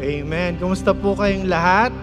Amen. Kumusta po kayong lahat?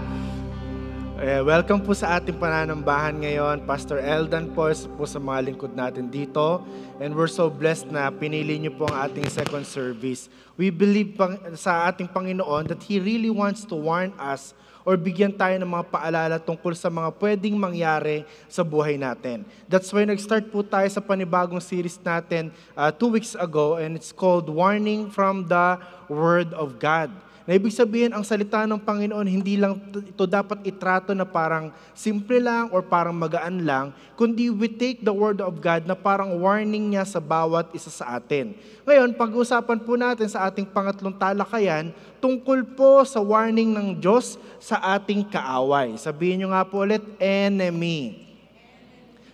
Welcome po sa ating pananambahan ngayon. Pastor Eldan po sa mga lingkod natin dito. And we're so blessed na pinili niyo po ang ating second service. We believe sa ating Panginoon that He really wants to warn us or bigyan tayo ng mga paalala tungkol sa mga pwedeng mangyari sa buhay natin. That's why nag-start po tayo sa panibagong series natin 2 weeks ago, and it's called Warning from the Word of God. Na ibig sabihin, ang salita ng Panginoon, hindi lang ito dapat itrato na parang simple lang or parang magaan lang, kundi we take the Word of God na parang warning niya sa bawat isa sa atin. Ngayon, pag-usapan po natin sa ating pangatlong talakayan, tungkol po sa warning ng Diyos sa ating kaaway. Sabihin niyo nga po ulit, enemy.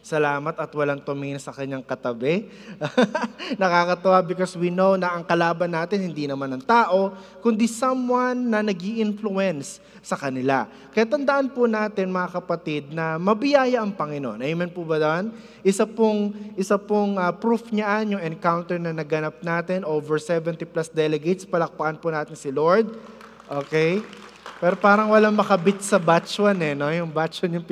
Salamat at walang tumingin sa kanyang katabi. Nakakatuwa because we know na ang kalaban natin hindi naman ng tao, kundi someone na nag-i-influence sa kanila. Kaya tandaan po natin mga kapatid na mabiyaya ang Panginoon. Amen po ba doon? Isa pong proof niyan yung encounter na naganap natin, over 70 plus delegates. Palakpakan po natin si Lord. Okay? Pero parang walang makabit sa batch 1 no? Yung batch 1 yung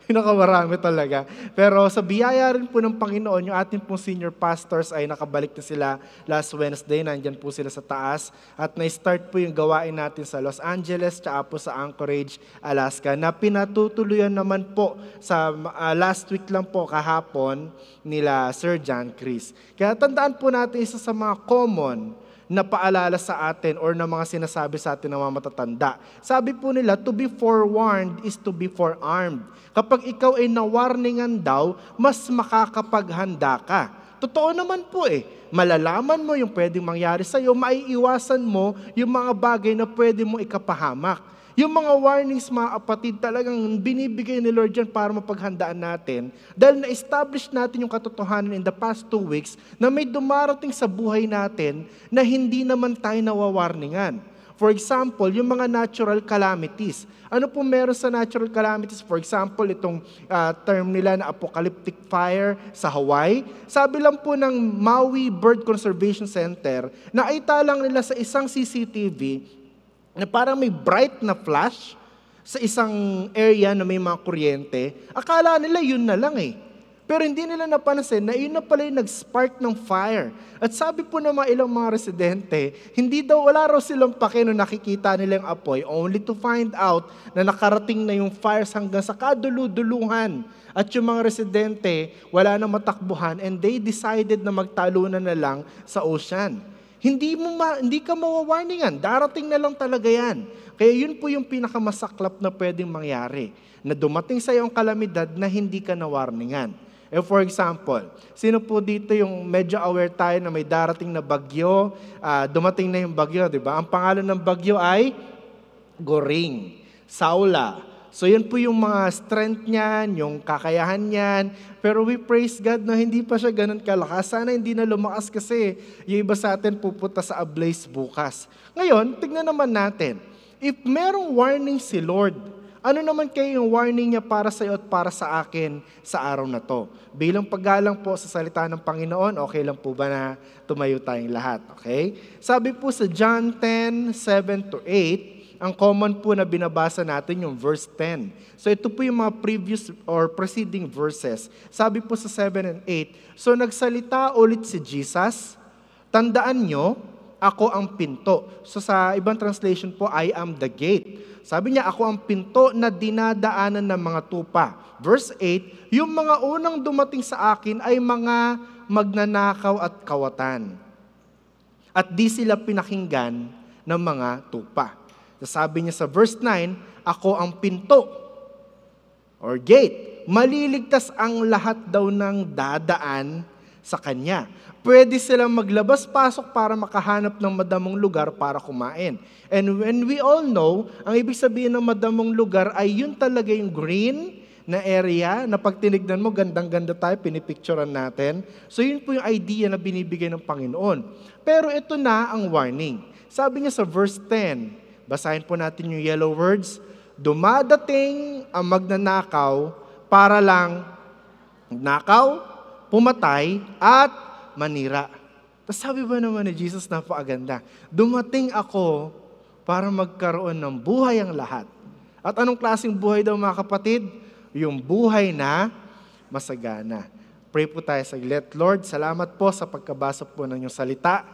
pinakamarami talaga. Pero sa biyaya rin po ng Panginoon, yung ating pong senior pastors ay nakabalik na sila last Wednesday. Nandyan po sila sa taas. At na-start po yung gawain natin sa Los Angeles tsaka po sa Anchorage, Alaska, na pinatutuluyan naman po sa last week lang po kahapon nila Sir John Chris. Kaya tandaan po natin isa sa mga common na paalala sa atin or na mga sinasabi sa atin ng mga matatanda. Sabi po nila, to be forewarned is to be forearmed. Kapag ikaw ay nawarningan daw, mas makakapaghanda ka. Totoo naman po malalaman mo yung pwedeng mangyari sa'yo, maiiwasan mo yung mga bagay na pwede mo ikapahamak. Yung mga warnings, mga kapatid, talagang binibigay ni Lord yan para mapaghandaan natin. Dahil na-establish natin yung katotohanan in the past 2 weeks na may dumarating sa buhay natin na hindi naman tayo nawawarningan. For example, yung mga natural calamities. Ano po meron sa natural calamities? For example, itong term nila na apocalyptic fire sa Hawaii. Sabi lang po ng Maui Bird Conservation Center na italang nila sa isang CCTV na parang may bright na flash sa isang area na may mga kuryente, akala nila yun na lang Pero hindi nila napansin na yun na pala yung nag-spark ng fire. At sabi po ng mga ilang mga residente, wala raw silang pake nung nakikita nila yung apoy, only to find out na nakarating na yung fires hanggang sa kaduluduluhan. At yung mga residente, wala na matakbuhan and they decided na magtalunan na lang sa ocean. Hindi ka mawawarningan. Darating na lang talaga yan. Kaya yun po yung pinakamasaklap na pwedeng mangyari. Na dumating sa iyong kalamidad na hindi ka nawarningan. For example, sino po dito yung medyo aware tayo na may darating na bagyo, dumating na yung bagyo, di ba? Ang pangalan ng bagyo ay Goring, Saula. So yun po yung mga strength niyan, yung kakayahan niyan. Pero we praise God na hindi pa siya ganun kalakas. Sana hindi na lumakas kasi yung iba sa atin pupunta sa ablaze bukas. Ngayon, tignan naman natin. If merong warning si Lord, ano naman kayo yung warning niya para sa iyo at para sa akin sa araw na to? Bilang paggalang po sa salita ng Panginoon, okay lang po ba na tumayo tayong lahat? Okay? Sabi po sa John 10:7-8, ang common po na binabasa natin yung verse 10. So ito po yung mga previous or preceding verses. Sabi po sa 7 and 8, so nagsalita ulit si Jesus, tandaan nyo, ako ang pinto. So sa ibang translation po, I am the gate. Sabi niya, ako ang pinto na dinadaanan ng mga tupa. Verse 8, yung mga unang dumating sa akin ay mga magnanakaw at kawatan. At di sila pinakinggan ng mga tupa. Sabi niya sa verse 9, ako ang pinto or gate. Maliligtas ang lahat daw ng dadaan sa kanya. Pwede silang maglabas-pasok para makahanap ng madamong lugar para kumain. And when we all know, ang ibig sabihin ng madamong lugar ay yun talaga yung green na area na pag tinignan mo, gandang-ganda tayo, pinipicturean natin. So yun po yung idea na binibigay ng Panginoon. Pero ito na ang warning. Sabi niya sa verse 10, basahin po natin yung yellow words. Dumadating ang magnanakaw para lang nakaw, pumatay, at manira. Tapos sabi ba naman ni Jesus, napakaganda, dumating ako para magkaroon ng buhay ang lahat. At anong klaseng buhay daw mga kapatid? Yung buhay na masagana. Pray po tayo saglit. Lord, salamat po sa pagkabasa po ng iyong salita.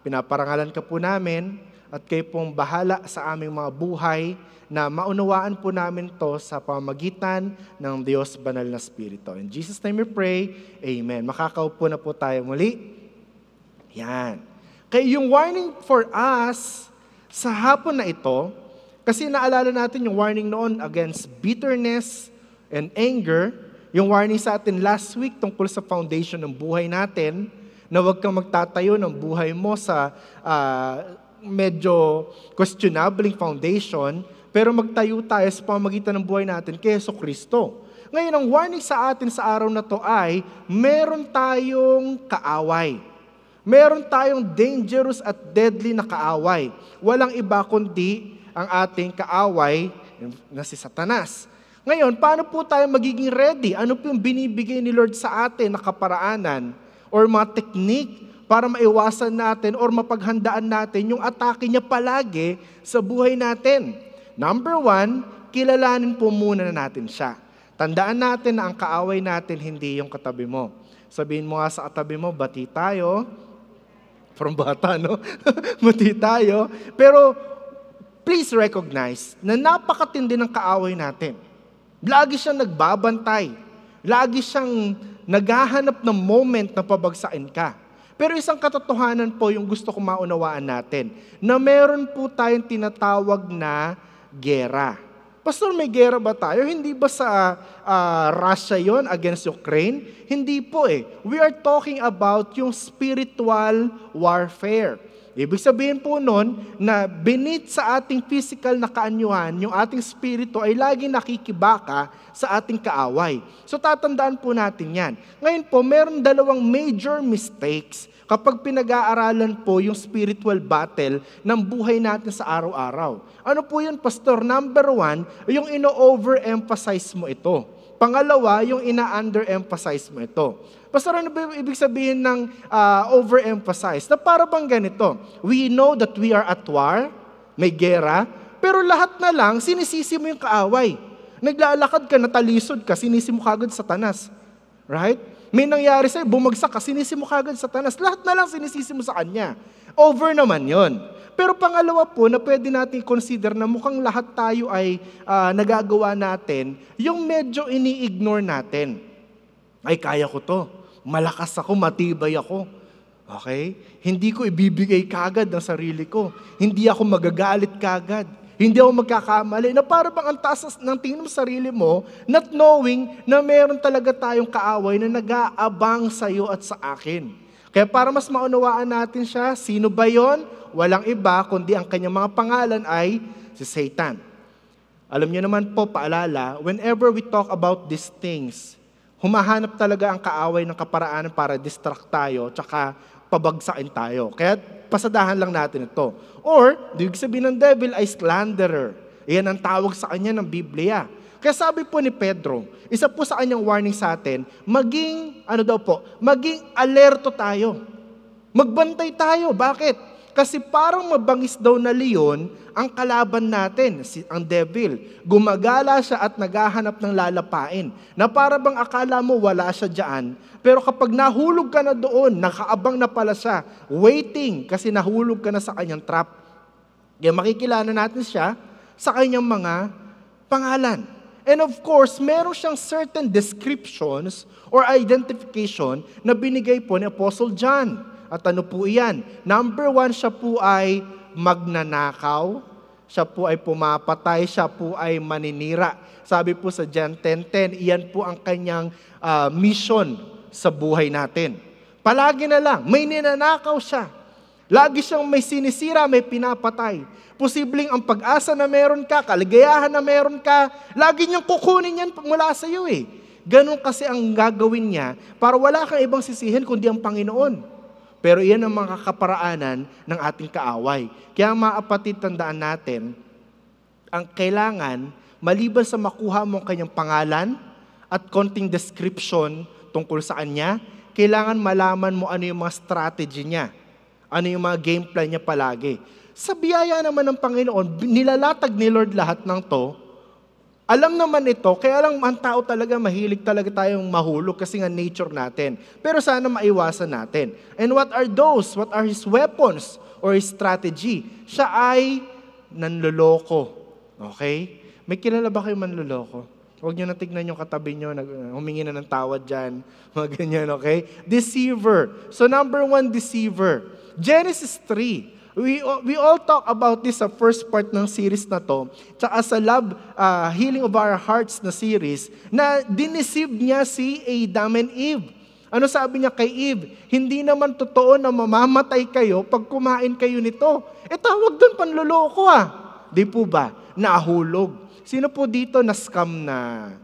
Pinaparangalan ka po namin at kayo pong bahala sa aming mga buhay na maunawaan po namin to sa pamamagitan ng Diyos Banal na Espiritu. In Jesus' name we pray, Amen. Makakaupo na po tayo muli. Yan. Kaya yung warning for us sa hapon na ito, kasi naalala natin yung warning noon against bitterness and anger, yung warning sa atin last week tungkol sa foundation ng buhay natin, na huwag kang magtatayo ng buhay mo sa medyo questionable foundation, pero magtayo tayo sa pamamagitan ng buhay natin kay Jesucristo. Ngayon, ang warning sa atin sa araw na to ay, meron tayong kaaway. Meron tayong dangerous at deadly na kaaway. Walang iba kundi ang ating kaaway na si Satanas. Ngayon, paano po tayo magiging ready? Ano po yung binibigay ni Lord sa atin na kaparaanan or mga technique para maiwasan natin or mapaghandaan natin yung atake niya palagi sa buhay natin? Number 1, kilalanin po muna natin siya. Tandaan natin na ang kaaway natin hindi yung katabi mo. Sabihin mo nga sa katabi mo, bati tayo. From bata, no? Bati tayo. Pero please recognize na napakatindi ng kaaway natin. Lagi siyang nagbabantay. Lagi siyang naghahanap ng moment na pabagsain ka. Pero isang katotohanan po yung gusto kong maunawaan natin, na meron po tayong tinatawag na gera. Pastor, may gera ba tayo? Hindi ba sa Russia yon against Ukraine? Hindi po eh. We are talking about yung spiritual warfare. Ibig sabihin po nun na beneath sa ating physical na kaanyuhan, yung ating spirito ay lagi nakikibaka sa ating kaaway. So tatandaan po natin yan. Ngayon po, meron dalawang major mistakes kapag pinag-aaralan po yung spiritual battle ng buhay natin sa araw-araw. Ano po yun, Pastor? Number 1, yung ino-overemphasize mo ito. Pangalawa, yung ina-underemphasize mo ito. Pastor, ano ba ibig sabihin ng overemphasize? Na para bang ganito, we know that we are at war, may gera, pero lahat na lang, sinisisi mo yung kaaway. Naglalakad ka, natalisod ka, sinisi mo kagad Satanas. Right? May nangyari sa'yo, bumagsak ka, sinisi mo kagad Satanas. Lahat na lang sinisisi mo sa kanya. Over naman yon. Pero pangalawa po na pwede natin consider na mukhang lahat tayo ay nagagawa natin, yung medyo ini-ignore natin. Ay, kaya ko to. Malakas ako, matibay ako. Okay? Hindi ko ibibigay kagad ang sarili ko. Hindi ako magagalit kagad. Hindi ako magkakamali. Na para bang ang taas ng tingin mo sa sarili mo, not knowing na meron talaga tayong kaaway na nag-aabang sa iyo at sa akin. Kaya para mas maunawaan natin siya, sino ba yon? Walang iba, kundi ang kanyang mga pangalan ay si Satan. Alam niyo naman po, paalala, whenever we talk about these things, humahanap talaga ang kaaway ng kaparaanan para distract tayo, tsaka pabagsakin tayo. Kaya pasadahan lang natin ito. Or, ibig sabihin ng devil ay slanderer. Iyan ang tawag sa kanya ng Biblia. Kaya sabi po ni Pedro, isa po sa kanyang warning sa atin, maging alerto tayo. Magbantay tayo. Bakit? Kasi parang mabangis daw na leon ang kalaban natin, ang devil. Gumagala siya at naghahanap ng lalapain. Na para bang akala mo wala siya dyan, pero kapag nahulog ka na doon, nakaabang na pala siya, waiting kasi nahulog ka na sa kanyang trap. Kaya makikilala natin siya sa kanyang mga pangalan. And of course, meron siyang certain descriptions or identification na binigay po ni Apostle John. At ano po iyan? Number 1, siya po ay magnanakaw, siya po ay pumapatay, siya po ay maninira. Sabi po sa John 10:10, iyan po ang kanyang mission sa buhay natin. Palagi na lang, may ninanakaw siya. Lagi siyang may sinisira, may pinapatay. Posibleng ang pag-asa na meron ka, kaligayahan na meron ka, lagi niyang kukunin yan mula sa iyo eh. Ganon kasi ang gagawin niya para wala kang ibang sisihin kundi ang Panginoon. Pero iyan ang mga kaparaanan ng ating kaaway. Kaya mga kapatid, tandaan natin, ang kailangan, maliban sa makuha mo ang kanyang pangalan at konting description tungkol sa kanya, kailangan malaman mo ano yung mga strategy niya. Ano yung mga game plan niya palagi. Sa biyaya naman ng Panginoon, nilalatag ni Lord lahat ng to. Alam naman ito, kaya lang ang tao talaga, mahilig talaga tayong mahulog kasi nga nature natin. Pero sana maiwasan natin. And what are those? What are his weapons or his strategy? Siya ay nanloloko. Okay? May kilala ba kayo manloloko? Huwag nyo na tignan yung katabi nyo, humingi na ng tawad dyan, mga ganyan, okay? Deceiver. So number 1, deceiver. Genesis 3. We all talk about this sa first part ng series na to, tsaka sa Love, Healing of Our Hearts na series, na dineceive niya si Adam and Eve. Ano sabi niya kay Eve? Hindi naman totoo na mamamatay kayo pag kumain kayo nito. Tawag doon panloloko Di po ba? Nahulog. Sino po dito na-scam na?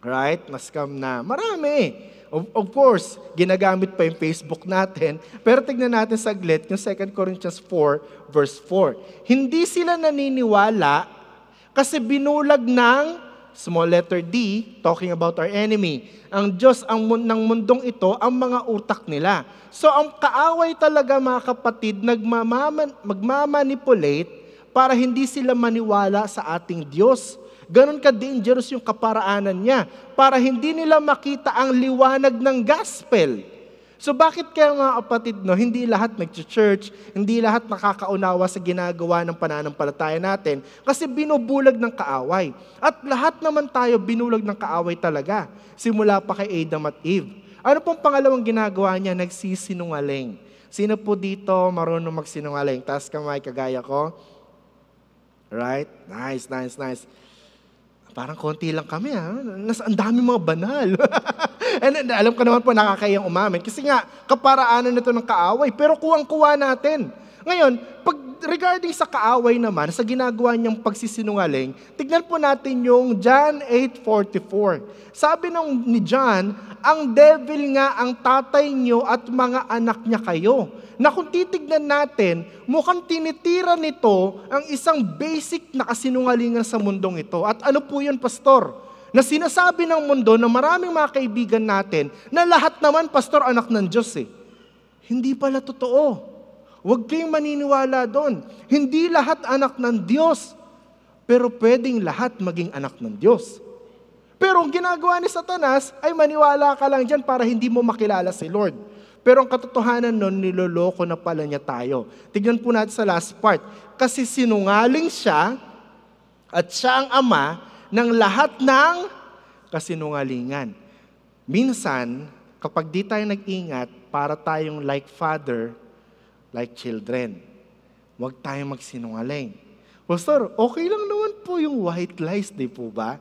Right? Na-scam na. Marami. Of course, ginagamit pa yung Facebook natin. Pero tignan natin saglit yung 2 Corinthians 4 verse 4. Hindi sila naniniwala kasi binulag ng small letter D, talking about our enemy. Ang Diyos ng mundong ito, ang mga utak nila. So ang kaaway talaga mga kapatid, magmamanipulate para hindi sila maniwala sa ating Diyos. Ganon ka-dangerous yung kaparaanan niya para hindi nila makita ang liwanag ng gospel. So bakit kaya mga kapatid, hindi lahat nag-church, hindi lahat nakakaunawa sa ginagawa ng pananampalataya natin kasi binubulag ng kaaway. At lahat naman tayo binulag ng kaaway talaga, simula pa kay Adam at Eve. Ano pong pangalawang ginagawa niya? Nagsisinungaling. Sino po dito marunong magsinungaling? Taas kamay kagaya ko. Right? Nice. Parang konti lang kami ang dami mga banal. And alam ko naman po nakakayang umamin. Kasi nga, kaparaanan nito ng kaaway. Pero kuwang-kuwa natin. Ngayon, regarding sa kaaway naman, sa ginagawa niyang pagsisinungaling, tignan po natin yung John 8:44. Sabi ni John, ang devil nga ang tatay niyo at mga anak niya kayo. Na kung titignan natin, mukhang tinitira nito ang isang basic na kasinungalingan sa mundong ito. At ano po yun, pastor? Na sinasabi ng mundo na maraming mga kaibigan natin na lahat naman, pastor, anak ng Diyos Hindi pala totoo. Huwag kayong maniniwala doon. Hindi lahat anak ng Diyos, pero pwedeng lahat maging anak ng Diyos. Pero ang ginagawa ni Satanas ay maniwala ka lang dyan para hindi mo makilala si Lord. Pero ang katotohanan nun, niloloko na pala niya tayo. Tignan po natin sa last part. Kasi sinungaling siya at siya ang ama ng lahat ng kasinungalingan. Minsan, kapag di tayo nag-ingat, para tayong like father, like children. Huwag tayong magsinungaling. Pastor, okay lang naman po yung white lies, di po ba?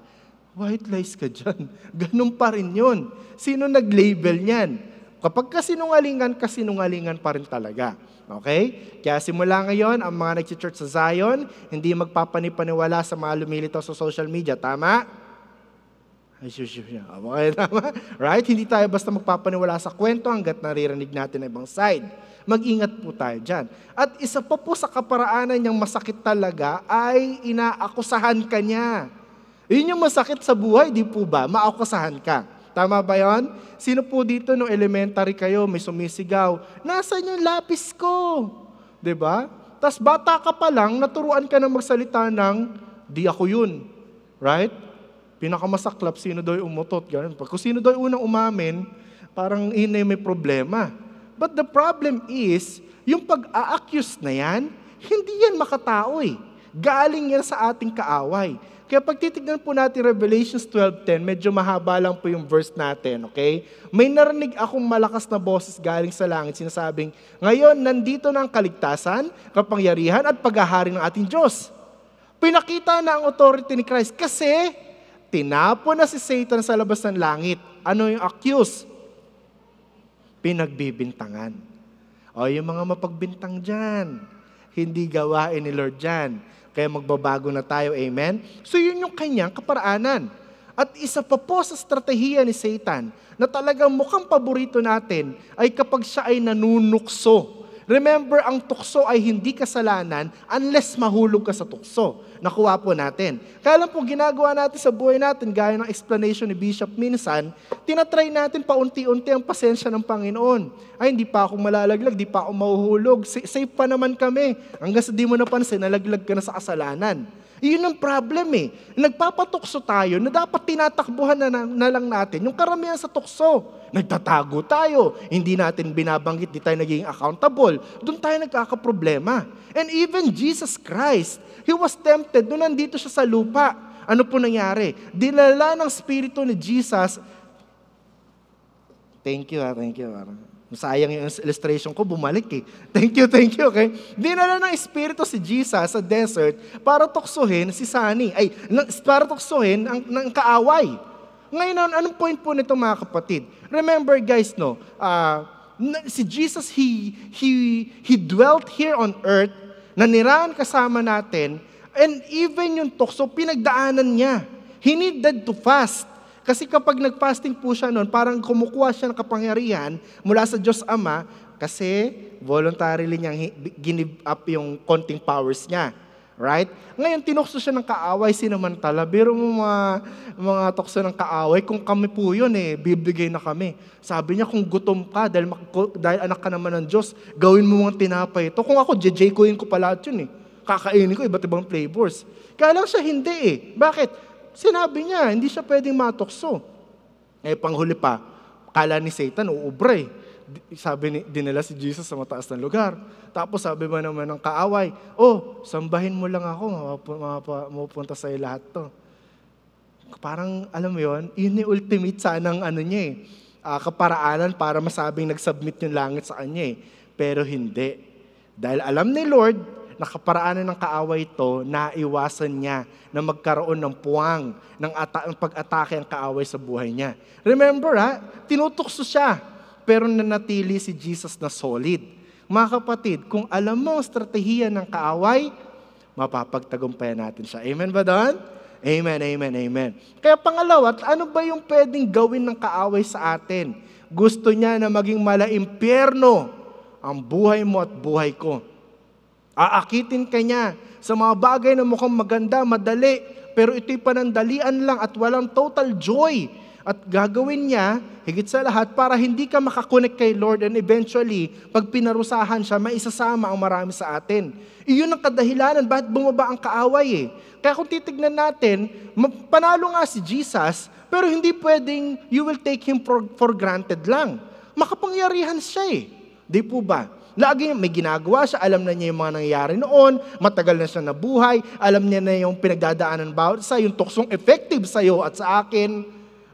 White lies ka dyan. Ganun pa rin yun. Sino nag-label niyan? Kapag kasinungalingan pa rin talaga. Okay? Kaya simula ngayon, ang mga nag-church sa Zion, hindi magpapanipaniwala sa mga lumilitaw sa social media. Tama? Okay, tama? Right? Hindi tayo basta magpapaniwala sa kwento hanggat naririnig natin ang ibang side. Mag-ingat po tayo dyan. At isa pa po sa kaparaanan niyang masakit talaga ay inaakusahan ka niya. Yun yung masakit sa buhay, di po ba? Maakusahan ka. Tama ba yun? Sino po dito nung elementary kayo, may sumisigaw, nasaan yung lapis ko? Diba? Tas bata ka pa lang, naturuan ka na magsalita ng, di ako yun. Right? Pinakamasaklap, sino daw yung umutot. Ganun. Kung sino daw yung unang umamin, parang inay may problema. But the problem is, yung pag-a-accuse na yan, hindi yan makatao Galing yan sa ating kaaway. Kaya pag titignan po natin Revelations 12:10, medyo mahaba lang po yung verse natin, okay? May narinig akong malakas na boses galing sa langit, sinasabing, ngayon, nandito na ang kaligtasan, kapangyarihan at paghahari ng ating Diyos. Pinakita na ang authority ni Christ kasi tinapon na si Satan sa labas ng langit. Ano yung accuse? Pinagbibintangan. O yung mga mapagbintang dyan, hindi gawain ni Lord dyan. Kaya magbabago na tayo, amen? So yun yung kanyang kaparaanan. At isa pa po sa estratehiya ni Satan na talagang mukhang paborito natin ay kapag siya ay nanunukso, Remember, ang tukso ay hindi kasalanan unless mahulog ka sa tukso. Nakuha po natin. Kaya lang po, ginagawa natin sa buhay natin, gaya ng explanation ni Bishop minsan, tinatry natin paunti-unti ang pasensya ng Panginoon. Ay, hindi pa ako malalaglag, hindi pa ako mahuhulog. Safe pa naman kami. Hanggang sa di mo napansin, nalaglag ka na sa kasalanan. Iyon ang problem eh. Nagpapatukso tayo na dapat tinatakbuhan na lang natin yung karamihan sa tukso. Nagtatago tayo, hindi natin binabanggit, di tayo naging accountable. Doon tayo nagkakaproblema. And even Jesus Christ, He was tempted nung nandito siya sa lupa. Ano po nangyari? Dinala ng Espiritu ni Jesus. Thank you. Sayang yung illustration ko, bumalik eh. Thank you, okay? Dinala ng Espiritu si Jesus sa desert para tuksuhin si Sunny. Para tuksuhin ang kaaway. Ngayon, anong point po nito mga kapatid? Remember guys, si Jesus, He dwelt here on earth, nanirahan kasama natin, and even yung tukso, pinagdaanan niya. He needed to fast. Kasi kapag nag-fasting po siya noon, parang kumukuha siya ng kapangyarihan mula sa Diyos Ama kasi voluntarily niyang give up yung konting powers niya. Right? Ngayon, tinukso siya ng kaaway, sinamantala. Biro mo mga tukso ng kaaway, kung kami po yun bibigay na kami. Sabi niya, kung gutom ka, dahil anak ka naman ng Diyos, gawin mo mga tinapay ito. Kung ako, JJ-coin ko pala yun Kakainin ko, iba't ibang flavors. Kaya lang siya hindi Bakit? Sinabi niya, hindi siya pwedeng matukso. Panghuli pa, kala ni Satan, uubray. Sabi dinala si Jesus sa mataas na lugar. Tapos sabi ba naman ng kaaway, sambahin mo lang ako, mapupunta sa'yo lahat to. Parang, alam mo yun yung ultimate sanang kaparaanan para masabing nag-submit yung langit sa kanya Pero hindi. Dahil alam ni Lord, nakaparaanan ng kaaway ito, naiwasan niya na magkaroon ng puwang, ng pag-atake ang kaaway sa buhay niya. Remember tinutukso siya, pero nanatili si Jesus na solid. Mga kapatid, kung alam mo ang estratehiya ng kaaway, mapapagtagumpayan natin siya. Amen ba doon? Amen. Kaya pangalawa, ano ba yung pwedeng gawin ng kaaway sa atin? Gusto niya na maging malaimpyerno ang buhay mo at buhay ko. Aakitin ka niya sa mga bagay na mukhang maganda, madali, pero ito'y panandalian lang at walang total joy. At gagawin niya, higit sa lahat, para hindi ka makakonect kay Lord and eventually, pag pinarusahan siya, maisasama ang marami sa atin. Iyon ang kadahilanan, bakit bumaba ang kaaway Kaya kung titignan natin, panalo nga si Jesus, pero hindi pwedeng you will take Him for granted lang. Makapangyarihan siya Di po ba? Lagi may ginagawa siya, alam na niya yung mga nangyayari noon, matagal na siya nabuhay, alam niya na yung pinagdadaanan bawat isa, yung tuksong effective sa iyo at sa akin.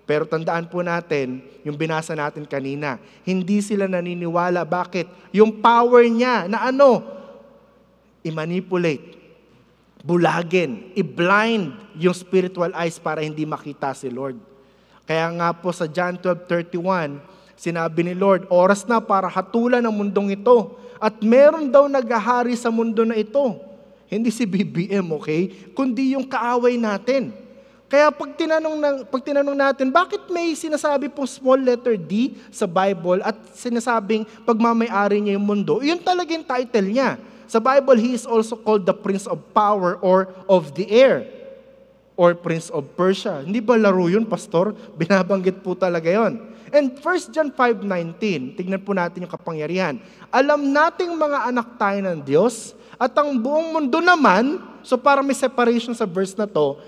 Pero tandaan po natin, yung binasa natin kanina, hindi sila naniniwala. Bakit? Yung power niya na i-manipulate, bulagin, i-blind yung spiritual eyes para hindi makita si Lord. Kaya nga po sa John 12:31, sinabi ni Lord, oras na para hatulan ang mundong ito. At meron daw naghahari sa mundo na ito. Hindi si BBM, okay? Kundi yung kaaway natin. Kaya pag tinanong natin, bakit may sinasabi pong small letter D sa Bible at sinasabing pagmamay-ari niya yung mundo? Yun talaga yung title niya. Sa Bible, He is also called the Prince of Power or of the Air or Prince of Persia. Hindi ba laro yun, Pastor? Binabanggit po talaga yon. And 1 John 5:19, tignan po natin yung kapangyarihan. Alam nating mga anak tayo ng Diyos at ang buong mundo naman, so para may separation sa verse na to,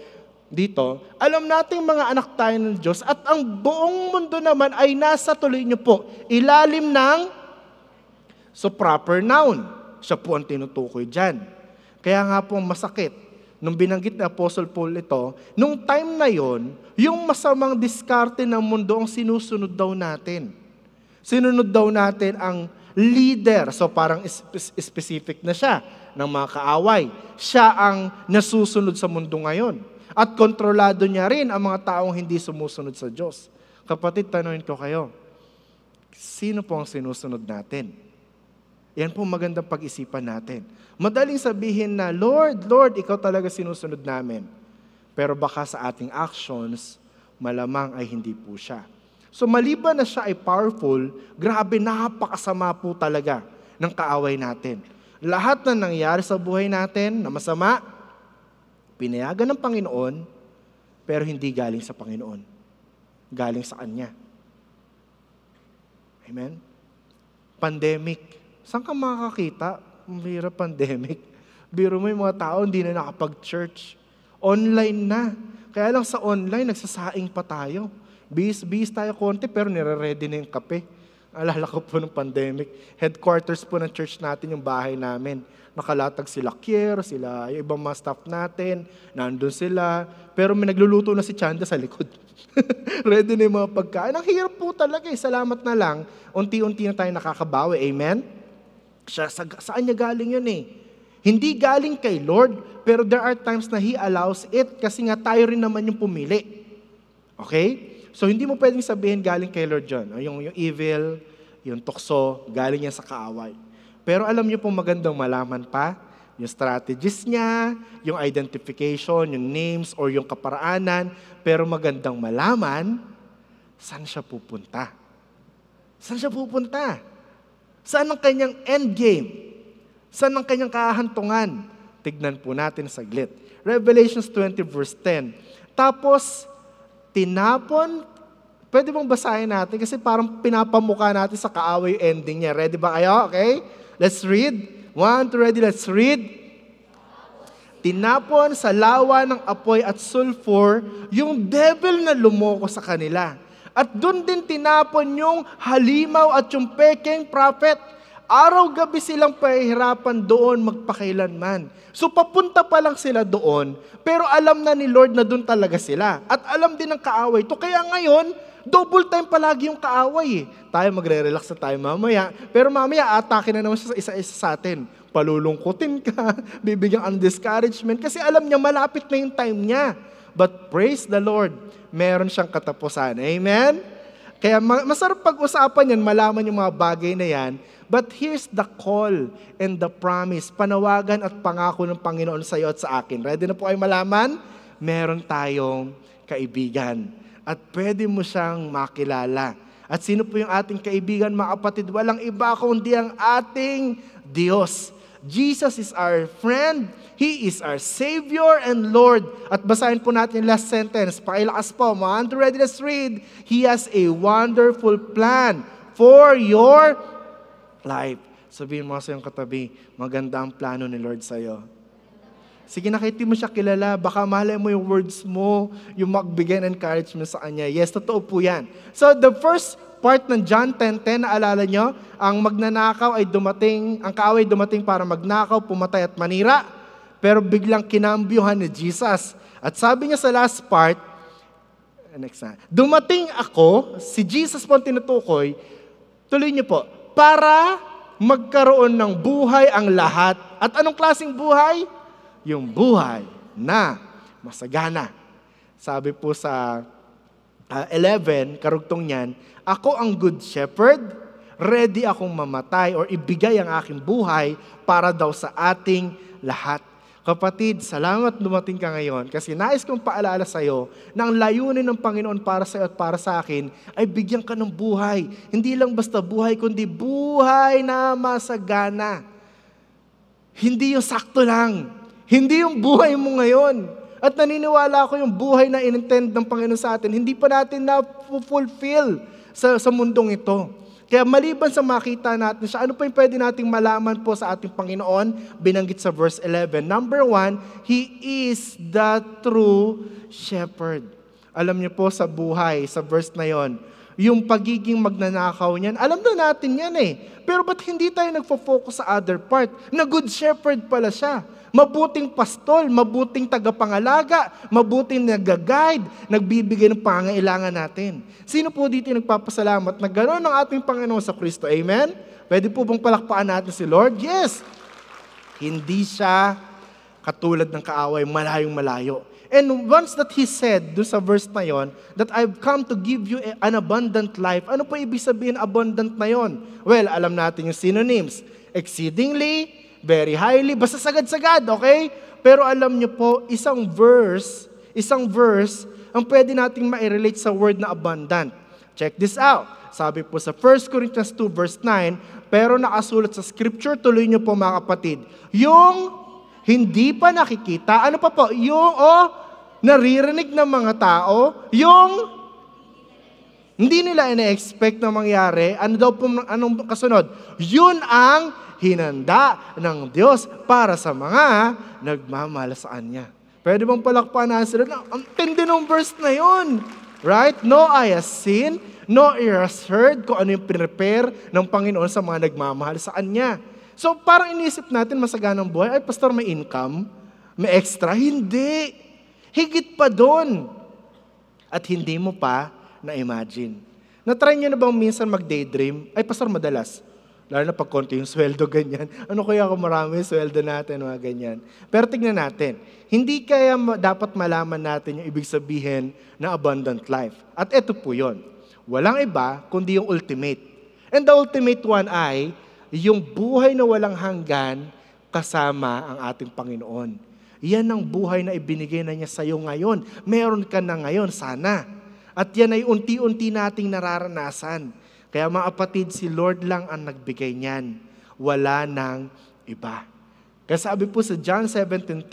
dito, alam nating mga anak tayo ng Diyos at ang buong mundo naman ay nasa, tuloy niyo po, ilalim ng, so proper noun. Siya po ang tinutukoy dyan. Kaya nga po masakit. Nung binanggit ni Apostle Paul ito, nung time na yon, yung masamang diskarte ng mundo ang sinusunod daw natin. Sinunod daw natin ang leader. So parang specific na siya ng mga kaaway. Siya ang nasusunod sa mundo ngayon. At kontrolado niya rin ang mga taong hindi sumusunod sa Diyos. Kapatid, tanungin ko kayo, sino po ang sinusunod natin? Yan po magandang pag-isipan natin. Madaling sabihin na, Lord, ikaw talaga sinusunod namin. Pero baka sa ating actions, malamang ay hindi po siya. So maliban na siya ay powerful, grabe, napakasama po talaga ng kaaway natin. Lahat na nangyari sa buhay natin na masama, pinayagan ng Panginoon, pero hindi galing sa Panginoon. Galing sa Kanya. Amen? Pandemic. Saan ka makakakita? Mahirap pandemic. Biro mo yung mga tao, hindi na nakapag-church. Online na. Kaya lang sa online, nagsasaing pa tayo. Bis tayo konti, pero nire-ready na yung kape. Alala ko po ng pandemic. Headquarters po ng church natin, yung bahay namin. Nakalatag sila Kier, sila yung ibang mga staff natin, nandun sila. Pero may nagluluto na si Chanda sa likod. Ready na yung mga pagkain. Ang hirap po talaga eh. Salamat na lang. Unti-unti na tayo nakakabawi. Amen? Saan niya galing yun eh? Hindi galing kay Lord, pero there are times na He allows it kasi nga tayo rin naman yung pumili. Okay? So hindi mo pwedeng sabihin galing kay Lord yun. Yung evil, yung tukso, galing yan sa kaaway. Pero alam niyo pong magandang malaman pa, yung strategies niya, yung identification, yung names, or yung kaparaanan, pero magandang malaman, saan siya pupunta? Saan siya pupunta? Saan ang kanyang endgame? Saan ang kanyang kahantungan? Tignan po natin saglit. Revelations 20 verse 10. Tapos, tinapon, pwede bang basahin natin? Kasi parang pinapamukha natin sa kaaway yung ending niya. Ready ba kayo? Okay? Let's read. 1, 2, ready, let's read. Tinapon sa lawa ng apoy at sulfur yung devil na lumoko sa kanila. At doon din tinapon yung halimaw at yung peking prophet. Araw-gabi silang pahihirapan doon magpakailanman. So papunta pa lang sila doon, pero alam na ni Lord na doon talaga sila. At alam din ng kaaway to. Kaya ngayon, double time palagi yung kaaway eh. Tayo magre-relax na tayo mamaya, pero mamaya atake na naman siya sa isa-isa sa atin. Palulungkutin ka, bibigyan ang discouragement, kasi alam niya malapit na yung time niya. But praise the Lord, meron siyang katapusan. Amen? Kaya masarap pag-usapan yan, malaman yung mga bagay na yan. But here's the call and the promise, panawagan at pangako ng Panginoon sa iyo at sa akin. Ready na po kayo malaman? Meron tayong kaibigan. At pwede mo siyang makilala. At sino po yung ating kaibigan, mga kapatid? Walang iba kundi ang ating Diyos. Jesus is our friend. He is our Savior and Lord. At basahin po natin yung last sentence. Pakilakas po. Ready, let's read. He has a wonderful plan for your life. Sabihin mo sa iyong katabi, maganda ang plano ni Lord sa iyo. Sige, nakiti mo siya kilala, baka malay mo yung words mo, yung magbigay ng encouragement sa kanya. Yes, totoo po yan. So, the first part ng John 10:10, naalala nyo, ang magnanakaw ay dumating, ang kaaway dumating para magnakaw, pumatay at manira, pero biglang kinambyuhan ni Jesus. At sabi niya sa last part, dumating ako, si Jesus po ang tinutukoy, tuloy niyo po, para magkaroon ng buhay ang lahat. At anong klaseng buhay? Yung buhay na masagana. Sabi po sa 11, karugtong niyan, ako ang good shepherd, ready akong mamatay or ibigay ang aking buhay para daw sa ating lahat. Kapatid, salamat dumating ka ngayon kasi nais kong paalala sa iyo na ang layunin ng Panginoon para sa iyo at para sa akin ay bigyan ka ng buhay. Hindi lang basta buhay, kundi buhay na masagana. Hindi yung sakto lang. Hindi yung buhay mo ngayon. At naniniwala ako yung buhay na inintend ng Panginoon sa atin, hindi pa natin na-fulfill sa mundong ito. Kaya maliban sa makita natin siya, ano pa yung pwede nating malaman po sa ating Panginoon? Binanggit sa verse 11. Number 1, He is the true shepherd. Alam niyo po sa buhay, sa verse na yon, yung pagiging magnanakaw niyan, alam na natin yan eh. Pero ba't hindi tayo nagfo-focus sa other part? Na good shepherd pala siya. Mabuting pastol, mabuting tagapangalaga, mabuting nag-guide, nagbibigay ng pangangailangan natin. Sino po dito yung nagpapasalamat na gano'n ang ating Panginoon sa Kristo? Amen? Pwede po bang palakpakan natin si Lord? Yes! Hindi siya katulad ng kaaway, malayong malayo. And once that He said, doon sa verse na yon, that I've come to give you an abundant life, ano po ibig sabihin abundant na yon? Well, alam natin yung synonyms. Exceedingly, very highly, basta sagad-sagad, okay? Pero alam niyo po, isang verse, ang pwede nating ma-relate sa word na abundant. Check this out. Sabi po sa 1 Corinthians 2 verse 9, pero nakasulat sa scripture, tuloy niyo po mga kapatid, yung hindi pa nakikita, ano pa po? Yung naririnig ng mga tao, yung hindi nila ina-expect na mangyari, anong kasunod? Yun ang hinanda ng Diyos para sa mga nagmamahal sa Kanya. Pwede bang palakpakan na sila? Ang tindi ng verse na yun. Right? No eye has seen, no ear has heard kung ano yung prepare ng Panginoon sa mga nagmamahal sa Kanya. So parang inisip natin masaganang buhay, ay pastor may income, may extra. Hindi. Higit pa doon. At hindi mo pa na-imagine. Na-try nyo na bang minsan mag-daydream? Ay pastor, madalas. Lalo na pag konti yung sweldo, ganyan. Ano kaya kung marami yung sweldo natin, mga ganyan. Pero tignan natin, hindi kaya dapat malaman natin yung ibig sabihin na abundant life. At ito po yun. Walang iba, kundi yung ultimate. And the ultimate one ay, yung buhay na walang hanggan kasama ang ating Panginoon. Yan ang buhay na ibinigay na niya sa iyo ngayon. Meron ka na ngayon, sana. At yan ay unti-unti nating nararanasan. Kaya mga kapatid, si Lord lang ang nagbigay niyan. Wala nang iba. Kaya sabi po sa John 17:3,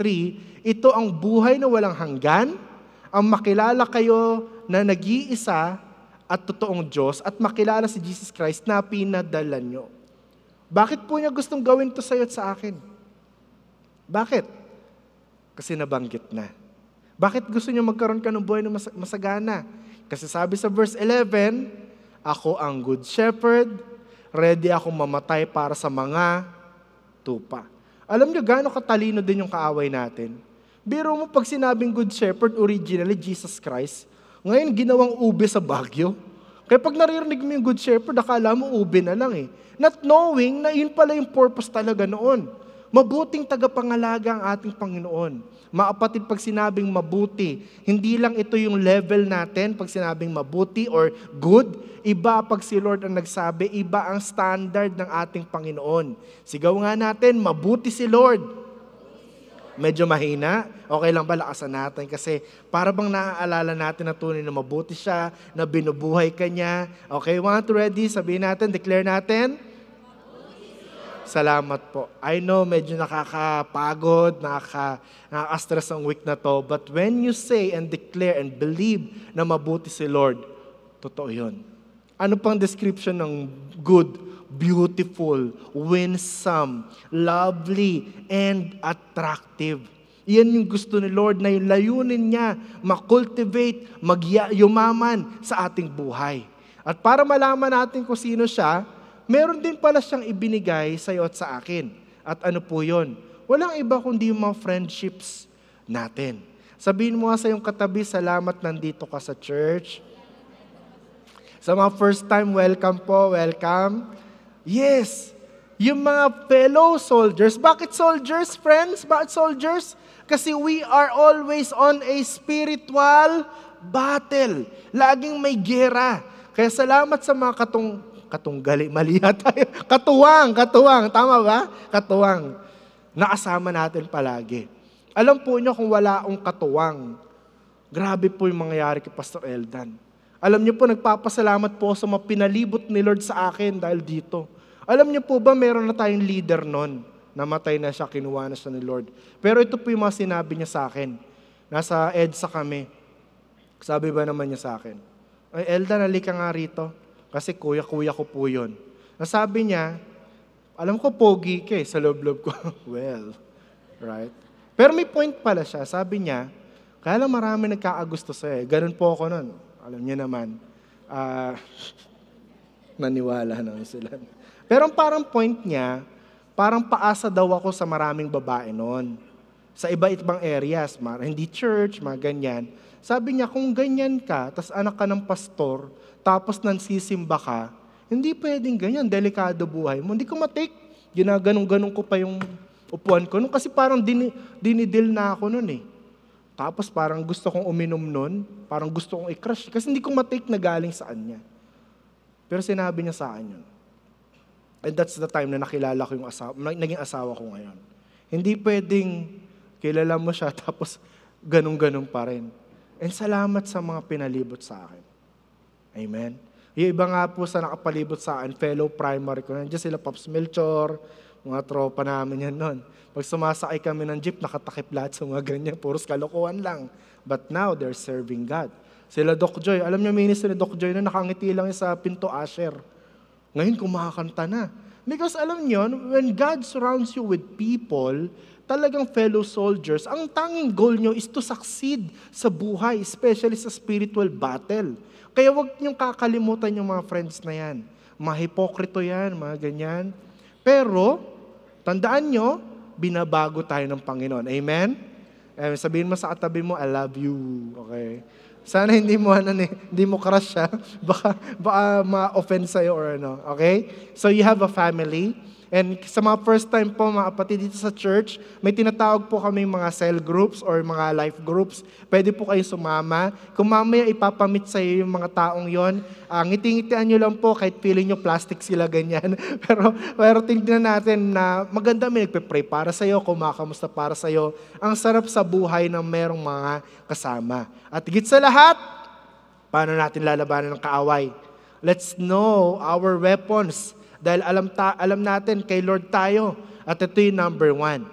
ito ang buhay na walang hanggan, ang makilala kayo na nag-iisa at totoong Diyos at makilala si Jesus Christ na pinadala nyo. Bakit po niya gustong gawin to sa'yo at sa akin? Bakit? Kasi nabanggit na. Bakit gusto niya magkaroon ka ng buhay na masagana? Kasi sabi sa verse 11, ako ang good shepherd, ready akong mamatay para sa mga tupa. Alam niyo, gaano katalino din yung kaaway natin? Biro mo, pag sinabing good shepherd, originally Jesus Christ, ngayon ginawang ube sa Baguio. Kaya pag naririnig mo yung good shepherd, akala mo ube na lang eh. Not knowing na yun pala yung purpose talaga noon. Mabuting tagapangalaga ang ating Panginoon. Maapatid, pag sinabing mabuti, hindi lang ito yung level natin pag sinabing mabuti or good. Iba pag si Lord ang nagsabi, iba ang standard ng ating Panginoon. Sigaw nga natin, mabuti si Lord. Medyo mahina. Okay lang ba, lakasan natin kasi para bang naaalala natin na tunay na mabuti siya, na binubuhay ka niya. Okay, 1, 2, ready? Sabihin natin, declare natin. Salamat po. I know medyo nakakapagod, nakaka-stress ang week na to, but when you say and declare and believe na mabuti si Lord, totoo yun. Ano pang description ng good, beautiful, winsome, lovely, and attractive? Yan yung gusto ni Lord na yung layunin niya, makultivate, yumaman sa ating buhay. At para malaman natin kung sino siya, meron din pala siyang ibinigay sa iyo at sa akin. At ano po yun? Walang iba kundi yung mga friendships natin. Sabihin mo nga sa iyong katabi, salamat nandito ka sa church. Sa mga first time, welcome po, welcome. Yes, yung mga fellow soldiers. Bakit soldiers, friends? Bakit soldiers? Kasi we are always on a spiritual battle. Laging may gera. Kaya salamat sa mga katunggali, mali tayo. Katuwang. Tama ba? Katuwang. Nakasama natin palagi. Alam po niyo kung wala akong katuwang, grabe po yung mangyayari kay Pastor Eldan. Alam niyo po, nagpapasalamat po sa mga pinalibot ni Lord sa akin dahil dito. Alam niyo po ba, meron na tayong leader nun. Namatay na siya, kinuha na siya ni Lord. Pero ito po yung mga sinabi niya sa akin. Nasa EDSA kami. Sabi ba naman niya sa akin, ay Eldan, halika nga rito. Kasi kuya ko po yun. Nasabi niya, alam ko pogi ka sa loob-loob ko. Well, right? Pero may point pala siya. Sabi niya, kaya lang marami nagkakagusto sa'yo. Ganun po ako nun. Alam niya naman. Naniwala naman sila. Pero parang point niya, parang paasa daw ako sa maraming babae nun. Sa iba-ibang areas, hindi church, mga ganyan. Sabi niya, kung ganyan ka, tas anak ka ng pastor, tapos nansisimba ka, hindi pwedeng ganyan, delikado buhay mo. Hindi ko matake, ginaganong-ganong ko pa yung upuan ko. Kasi parang dinidil na ako nun eh. Tapos parang gusto kong uminom nun, parang gusto kong i-crush, kasi hindi ko matake na galing sa kanya. Pero sinabi niya sa akin yun. And that's the time na nakilala ko yung naging asawa ko ngayon. Hindi pwedeng kilala mo siya, tapos ganong-ganong pa rin. And salamat sa mga pinalibot sa akin. Amen? Yung iba nga po sa nakapalibot sa akin, fellow primary ko, nandiyan sila Pops Melchor, mga tropa namin yan noon. Pag sumasakay kami ng jeep, nakatakip lahat sa mga ganyan, puros kalokohan lang. But now, they're serving God. Sila Doc Joy, alam niyo ministry ni Doc Joy na nakangiti lang sa pinto Asher. Ngayon, kumakanta na. Because alam niyo, when God surrounds you with people, talagang fellow soldiers, ang tanging goal nyo is to succeed sa buhay, especially sa spiritual battle. Kaya huwag niyong kakalimutan yung mga friends na yan. Mga hipokrito yan, mga ganyan. Pero, tandaan nyo, binabago tayo ng Panginoon. Amen? Sabihin mo sa katabi mo, I love you. Okay? Sana hindi mo hindi mo crush siya. Baka ma-offend sa'yo or ano. Okay? So you have a family. And sa mga first time po, mga kapatid dito sa church, may tinatawag po kami mga cell groups or mga life groups. Pwede po kayong sumama. Kung mamaya ipapamit sa iyo yung mga taong yon, ngiti-ngitian nyo lang po kahit feeling nyo plastic sila ganyan. pero tingnan natin na maganda may nagpe-pray para sa iyo, kumakamusta para sa iyo. Ang sarap sa buhay ng merong mga kasama. At higit sa lahat, paano natin lalabanan ng kaaway? Let's know our weapons. Dahil alam natin, kay Lord tayo. At ito yung number 1.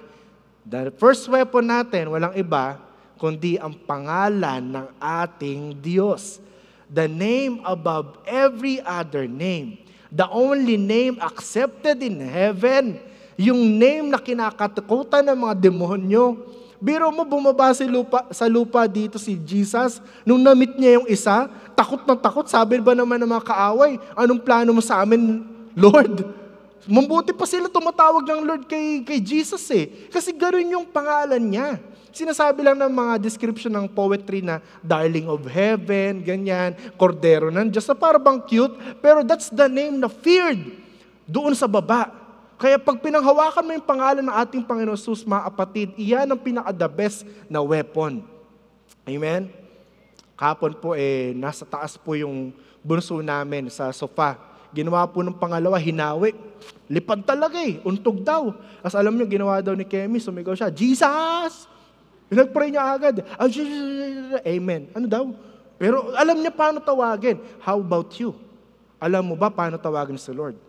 The first weapon natin, walang iba, kundi ang pangalan ng ating Diyos. The name above every other name. The only name accepted in heaven. Yung name na kinakatakutan ng mga demonyo. Biro mo, bumaba sa lupa dito si Jesus. Nung na-meet niya yung isa, takot na takot. Sabi ba naman ng mga kaaway, anong plano mo sa amin, Lord? Mabuti pa sila tumatawag ng Lord kay Jesus eh. Kasi ganoon yung pangalan niya. Sinasabi lang ng mga description ng poetry na darling of heaven, ganyan, kordero ng Diyos, na parang bang cute, pero that's the name na feared doon sa baba. Kaya pag pinanghawakan mo yung pangalan ng ating Panginoon Jesus, mga kapatid, iyan ang pinaka-the best na weapon. Amen? Kahapon po nasa taas po yung bunso namin sa sofa. Ginawa po ng pangalawa, hinawi. Lipad talaga untog daw. As alam niyo, ginawa daw ni Kemi, sumigaw siya, Jesus! Pinag-pray niya agad. Amen. Ano daw? Pero alam niya paano tawagin. How about you? Alam mo ba paano tawagin sa Lord?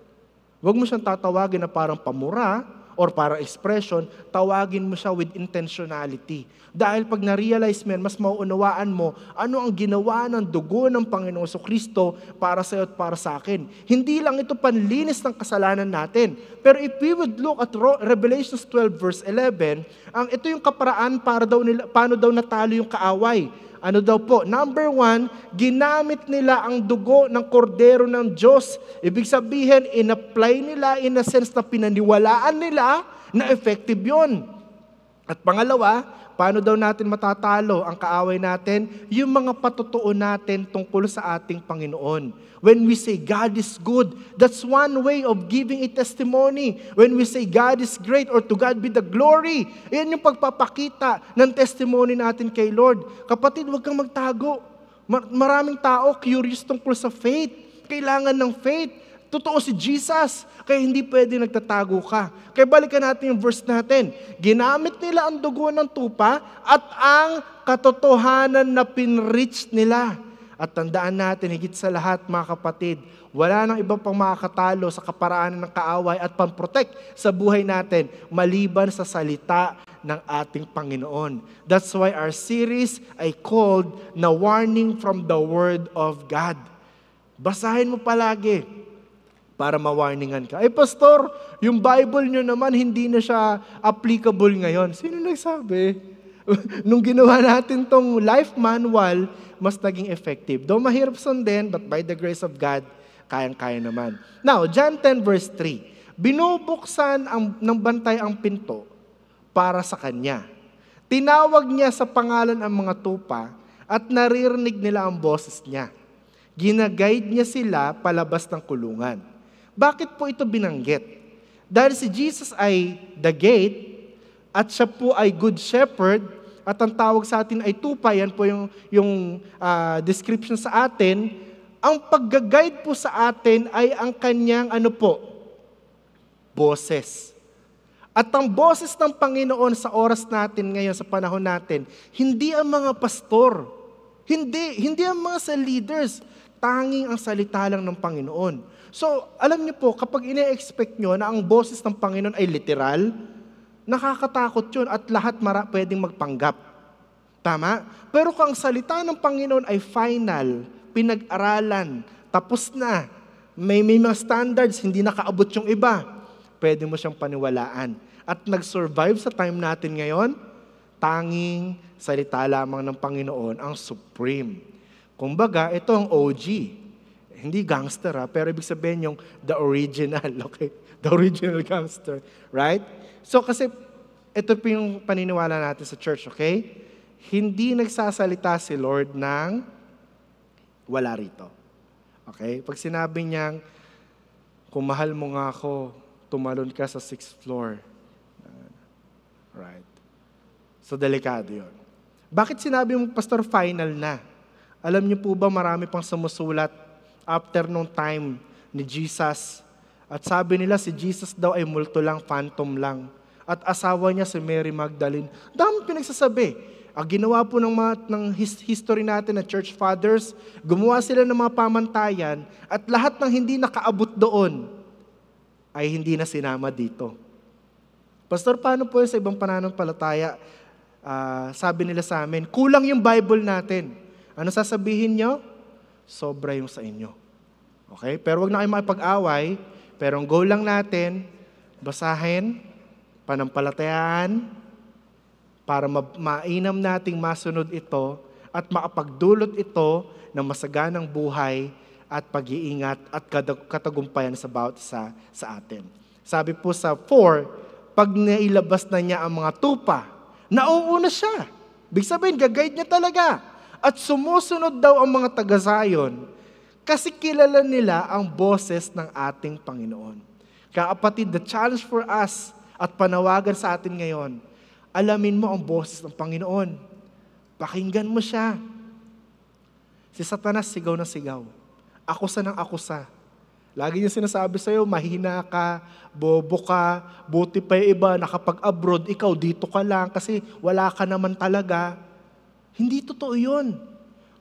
Huwag mo siyang tatawagin na parang pamura or parang expression, tawagin mo siya with intentionality. Dahil pag na-realize mo yan, mas mauunawaan mo ano ang ginawa ng dugo ng Panginoon Kristo para sa iyo at para sa akin. Hindi lang ito panlinis ng kasalanan natin. Pero if we would look at Revelation 12 verse 11, ito yung kaparaan para paano daw natalo yung kaaway. Ano daw po? Number 1, ginamit nila ang dugo ng kordero ng Diyos. Ibig sabihin, in-apply nila in a sense na pinaniwalaan nila na effective yon. At pangalawa, paano daw natin matatalo ang kaaway natin? Yung mga patutuo natin tungkol sa ating Panginoon. When we say God is good, that's one way of giving a testimony. When we say God is great or to God be the glory, yan yung pagpapakita ng testimony natin kay Lord. Kapatid, huwag kang magtago. Maraming tao curious tungkol sa faith. Kailangan ng faith. Totoo si Jesus, kaya hindi pwede nagtatago ka. Kaya balikan natin yung verse natin. Ginamit nila ang dugo ng tupa at ang katotohanan na pinreach nila. At tandaan natin, higit sa lahat mga kapatid, wala nang iba pang makakatalo sa kaparaanan ng kaaway at pang-protect sa buhay natin maliban sa salita ng ating Panginoon. That's why our series ay called na Warning from the Word of God. Basahin mo palagi para ma-warningan ka. Pastor, yung Bible nyo naman hindi na siya applicable ngayon. Sino nagsabi? Nung ginawa natin tong life manual, mas naging effective. Though mahirap sundin, but by the grace of God, kayang-kaya naman. Now, John 10 verse 3. Binubuksan ng bantay ang pinto para sa kanya. Tinawag niya sa pangalan ang mga tupa at naririnig nila ang boses niya. Ginaguide niya sila palabas ng kulungan. Bakit po ito binanggit? Dahil si Jesus ay the gate at siya po ay good shepherd at ang tawag sa atin ay tupa, yan po yung description sa atin. Ang pag-guide po sa atin ay ang kanyang boses. At ang boses ng Panginoon sa oras natin ngayon, sa panahon natin, hindi ang mga pastor, hindi ang mga sa leaders. Tanging ang salita lang ng Panginoon. So, alam niyo po, kapag ine-expect nyo na ang boses ng Panginoon ay literal, nakakatakot yun at lahat pwedeng magpanggap. Tama? Pero kung ang salita ng Panginoon ay final, pinag-aralan, tapos na, may mga standards, hindi nakaabot yung iba, pwede mo siyang paniwalaan. At nag-survive sa time natin ngayon, tanging salita lamang ng Panginoon ang supreme. Kumbaga, ito ang OG. Hindi gangster pero ibig sabihin yung the original, okay? The original gangster, right? So kasi, ito po yung paniniwala natin sa church, okay? Hindi nagsasalita si Lord ng wala rito. Okay? Pag sinabi niyang, kung mahal mo nga ako, tumalon ka sa 6th floor. Right? So, delikado yun. Bakit sinabi mo, Pastor, final na? Alam niyo po ba, marami pang sumusulat after nung time ni Jesus. At sabi nila, si Jesus daw ay multo lang, phantom lang. At asawa niya si Mary Magdalene. Dami pinagsasabi. Ang ginawa po ng history natin na church fathers, gumawa sila ng mga pamantayan at lahat ng hindi nakaabot doon ay hindi na sinama dito. Pastor, paano po sa ibang pananampalataya? Sabi nila sa amin, kulang yung Bible natin. Ano sasabihin nyo? Sobra yung sa inyo. Okay? Pero wag na kayo makipag-away. Pero ang goal lang natin, basahin, panampalatayaan, para mainam nating masunod ito at makapagdulot ito ng masaganang buhay at pag-iingat at katagumpayan sa bawat isa sa atin. Sabi po sa 4, pag nailabas na niya ang mga tupa, nauuna siya. Ibig sabihin, gagayad niya talaga. At sumusunod daw ang mga taga-Zion kasi kilala nila ang boses ng ating Panginoon. Kaya kapatid, the challenge for us at panawagan sa atin ngayon, alamin mo ang boses ng Panginoon. Pakinggan mo siya. Si Satanas sigaw na sigaw. Akusa ng akusa. Lagi niya sinasabi sa'yo, mahina ka, bobo ka, buti pa yung iba, nakapag-abroad, ikaw dito ka lang kasi wala ka naman talaga. Hindi totoo yun.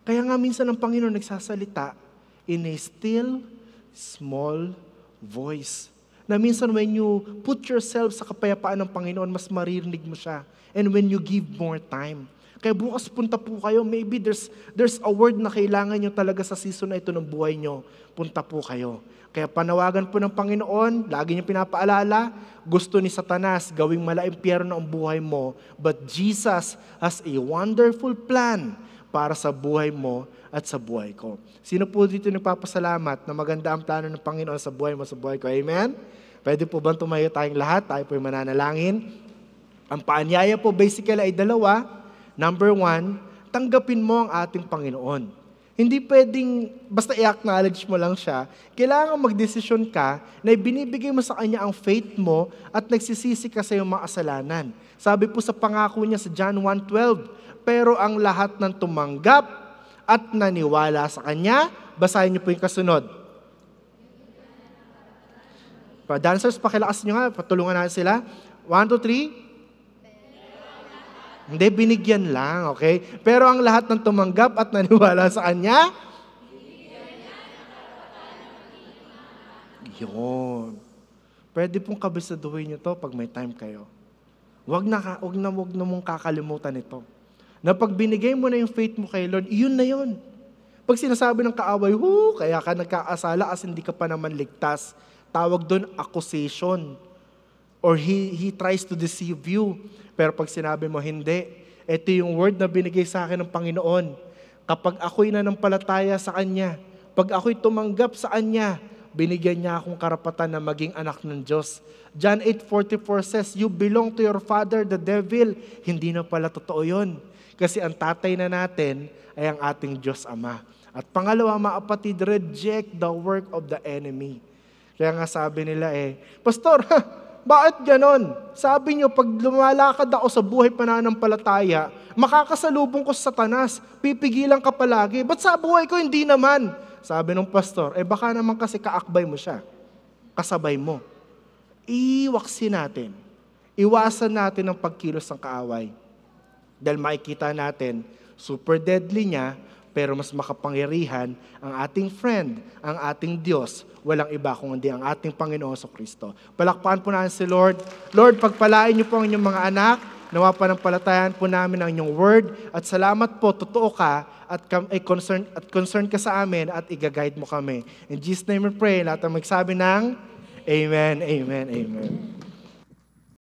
Kaya nga minsan ang Panginoon nagsasalita in a still, small voice. Na minsan when you put yourself sa kapayapaan ng Panginoon, mas maririnig mo siya. And when you give more time. Kaya bukas punta po kayo, maybe there's a word na kailangan nyo talaga sa season na ito ng buhay nyo. Punta po kayo. Kaya panawagan po ng Panginoon, lagi niya pinapaalala, gusto ni Satanas gawing malaimpyerno ang buhay mo, but Jesus has a wonderful plan para sa buhay mo at sa buhay ko. Sino po dito nagpapasalamat na maganda ang plano ng Panginoon sa buhay mo, sa buhay ko? Amen? Pwede po bang tumayo tayong lahat? Tayo po yung mananalangin. Ang paanyaya po basically ay dalawa. Number 1, tanggapin mo ang ating Panginoon. Hindi pwedeng basta i-acknowledge mo lang siya. Kailangan magdesisyon ka na ibinibigay mo sa Kanya ang faith mo at nagsisisi ka sa iyong mga kasalanan. Sabi po sa pangako niya sa John 1:12, pero ang lahat ng tumanggap at naniwala sa Kanya, basahin niyo po yung kasunod. Dancers, pakilakas nyo nga, patulungan natin sila. 1, 2, 3. Hindi, binigyan lang, okay? Pero ang lahat ng tumanggap at naniwala sa Kanya, yun. Pwede pong kabisaduhin nyo to pag may time kayo. Wag na mong kakalimutan ito. Na pag binigay mo na yung faith mo kay Lord, yun na yun. Pag sinasabi ng kaaway, kaya ka nagkakasala as hindi ka pa naman ligtas. Tawag doon accusation. Or he tries to deceive you. Pero pag sinabi mo, hindi. Ito yung word na binigay sa akin ng Panginoon. Kapag ako'y nanampalataya sa Kanya, pag ako'y tumanggap sa Kanya, binigyan niya akong karapatan na maging anak ng Diyos. John 8:44 says, you belong to your father, the devil. Hindi na pala totoo yun. Kasi ang tatay na natin ay ang ating Diyos Ama. At pangalawa, mga kapatid, reject the work of the enemy. Kaya nga sabi nila Pastor, bakit ganon? Sabi niyo, pag lumalakad ako sa buhay pananampalataya, makakasalubong ko sa Satanas, pipigilan ka palagi. Ba't sa buhay ko hindi naman? Sabi ng pastor, baka naman kasi kaakbay mo siya. Kasabay mo. Iwaksin natin. Iwasan natin ang pagkilos ng kaaway. Dahil makikita natin, super deadly niya, pero mas makapangyarihan ang ating friend, ang ating Diyos. Walang iba kundi ang ating Panginoong Kristo. Palakpakan po natin si Lord. Lord, pagpalain niyo po ang inyong mga anak. Nawa panampalatayan po namin ang inyong word. At salamat po, totoo ka at concerned ka sa amin at i-guide mo kami. In Jesus' name we pray. Lahat ang magsabi ng Amen, Amen, Amen.